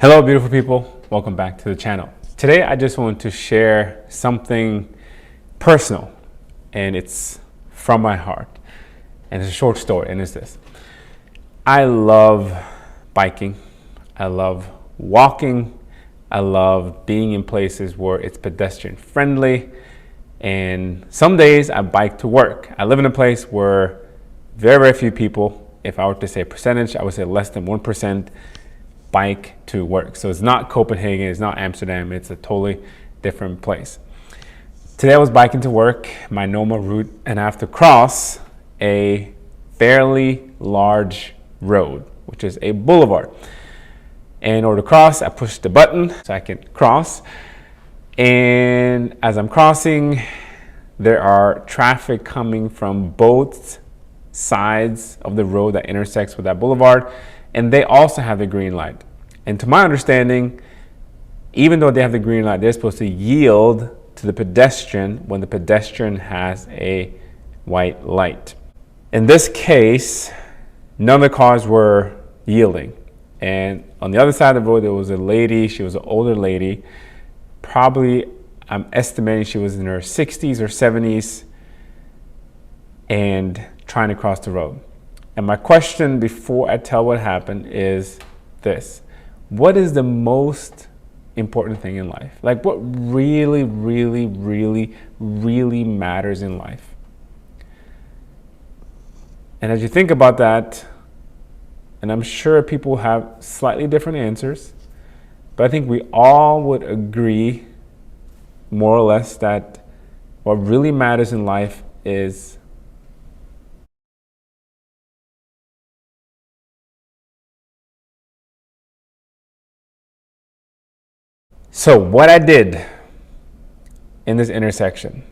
Hello, beautiful people. Welcome back to the channel. Today, I just want to share something personal, and it's from my heart. And it's a short story, and it's this. I love biking. I love walking. I love being in places where it's pedestrian friendly. And some days I bike to work. I live in a place where very few people, if I were to say percentage, I would say less than 1%, bike to work. So it's not Copenhagen, it's not Amsterdam, it's a totally different place. Today I was biking to work, my normal route, and I have to cross a fairly large road, which is a boulevard. And in order to cross, I push the button so I can cross. And as I'm crossing, there are traffic coming from both sides of the road that intersects with that boulevard. And they also have the green light. And to my understanding, even though they have the green light, they're supposed to yield to the pedestrian when the pedestrian has a white light. In this case, none of the cars were yielding. And on the other side of the road, there was a lady. She was an older lady. Probably, I'm estimating she was in her 60s or 70s and trying to cross the road. And my question before I tell what happened is this. What is the most important thing in life? Like what really matters in life? And as you think about that, and I'm sure people have slightly different answers, but I think we all would agree more or less that what really matters in life is so what I did in this intersection,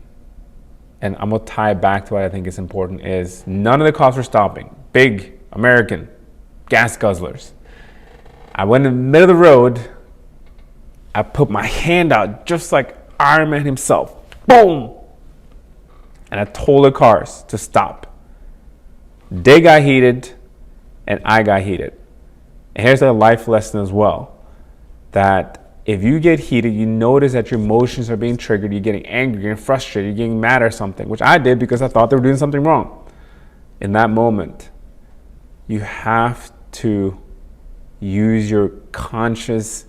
and I'm gonna tie it back to what I think is important, is none of the cars were stopping. Big American gas guzzlers. I went in the middle of the road. I put my hand out just like Iron Man himself. Boom! And I told the cars to stop. They got heated and I got heated. And here's a life lesson as well, that if you get heated, you notice that your emotions are being triggered. You're getting angry, you're getting frustrated, you're getting mad or something, which I did because I thought they were doing something wrong. In that moment, you have to use your conscious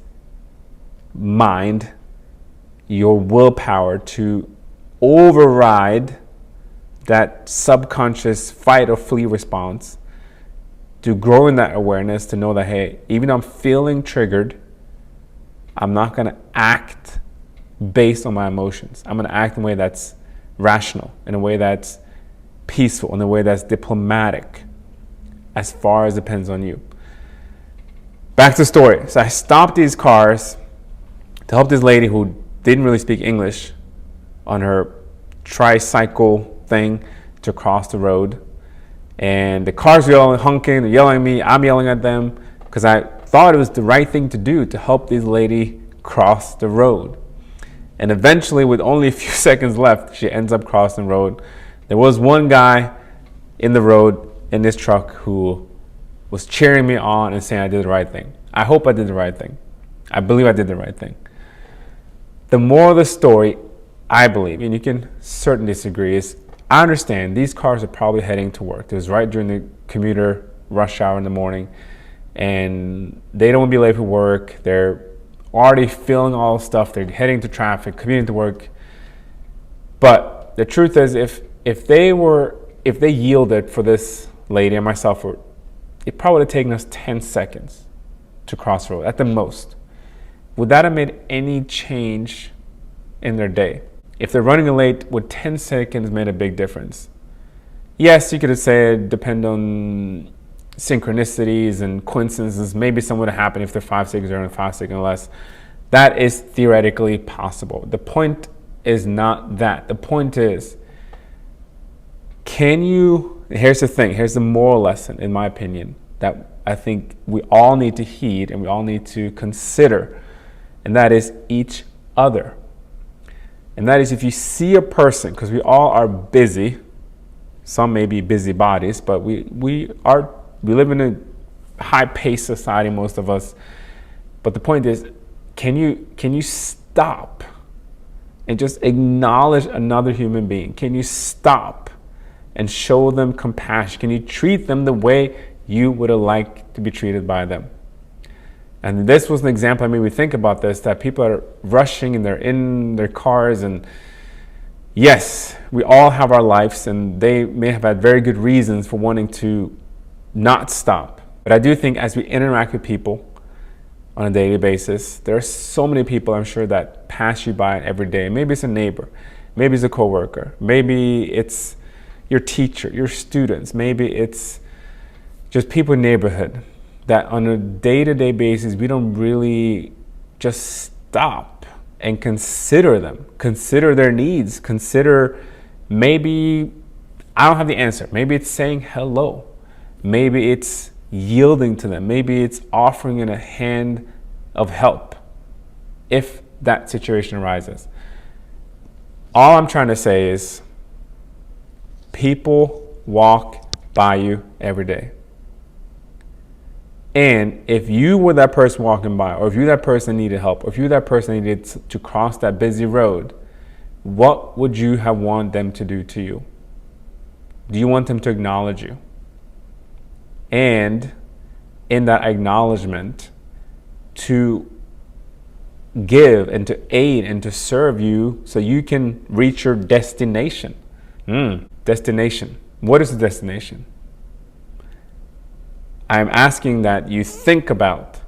mind, your willpower to override that subconscious fight or flee response, to grow in that awareness, to know that, hey, even though I'm feeling triggered, I'm not going to act based on my emotions. I'm going to act in a way that's rational, in a way that's peaceful, in a way that's diplomatic, as far as depends on you. Back to the story. So I stopped these cars to help this lady who didn't really speak English on her tricycle thing to cross the road. And the cars were yelling, honking, they're yelling at me, I'm yelling at them, because I thought it was the right thing to do to help this lady cross the road. And eventually, with only a few seconds left, she ends up crossing the road. There was one guy in the road in this truck who was cheering me on and saying I did the right thing. I hope I did the right thing. I believe I did the right thing. The moral of the story, I believe, and you can certainly disagree, is I understand these cars are probably heading to work. It was right during the commuter rush hour in the morning, and they don't want to be late for work. They're already feeling all the stuff. They're heading to traffic, commuting to work. But the truth is, if they yielded for this lady and myself, it probably would have taken us 10 seconds to cross the road at the most. Would that have made any change in their day? If they're running late, would 10 seconds made a big difference? Yes, you could have said depend on synchronicities and coincidences. Maybe something would have happened if they're 5 seconds early and 5 seconds less. That is theoretically possible. The point is not that. The point is, here's the thing, here's the moral lesson, in my opinion, that I think we all need to heed and we all need to consider, and that is each other. And that is, if you see a person, because we all are busy, some may be busybodies, but we live in a high-paced society, most of us. But the point is, can you stop and just acknowledge another human being? Can you stop and show them compassion? Can you treat them the way you would have liked to be treated by them? And this was an example that made me think about this, that people are rushing and they're in their cars, and yes, we all have our lives and they may have had very good reasons for wanting to not stop. But I do think as we interact with people on a daily basis, there are so many people, I'm sure, that pass you by every day. Maybe it's a neighbor, maybe it's a coworker, maybe it's your teacher, your students, maybe it's just people in the neighborhood that on a day-to-day basis, we don't really just stop and consider them, consider their needs, consider maybe, I don't have the answer. Maybe it's saying hello. Maybe it's yielding to them. Maybe it's offering in a hand of help if that situation arises. All I'm trying to say is people walk by you every day. And if you were that person walking by, or if you that person needed help, or if you that person needed to cross that busy road, what would you have wanted them to do to you? Do you want them to acknowledge you? And in that acknowledgement, to give and to aid and to serve you so you can reach your destination. Destination. What is the destination? I'm asking that you think about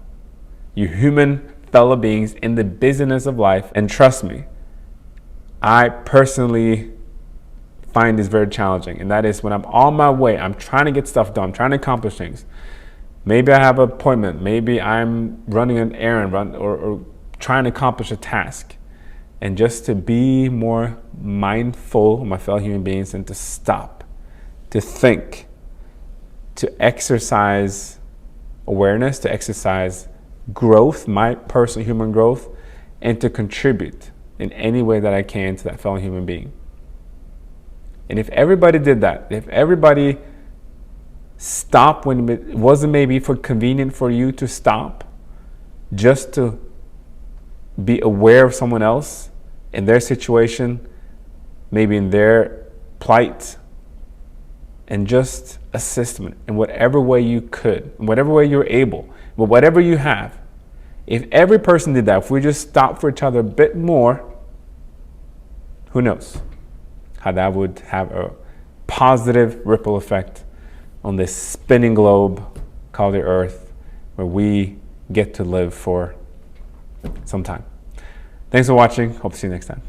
your human fellow beings in the busyness of life. And trust me, I personally find this very challenging. And that is when I'm on my way, I'm trying to get stuff done, trying to accomplish things. Maybe I have an appointment. Maybe I'm running an errand or trying to accomplish a task. And just to be more mindful of my fellow human beings and to stop, to think, to exercise awareness, to exercise growth, my personal human growth, and to contribute in any way that I can to that fellow human being. And if everybody did that, if everybody stopped when it wasn't maybe convenient for you to stop, just to be aware of someone else in their situation, maybe in their plight, and just assist them in whatever way you could, in whatever way you're able, with whatever you have. If every person did that, if we just stopped for each other a bit more, who knows how that would have a positive ripple effect on this spinning globe called the Earth, where we get to live for some time. Thanks for watching. Hope to see you next time.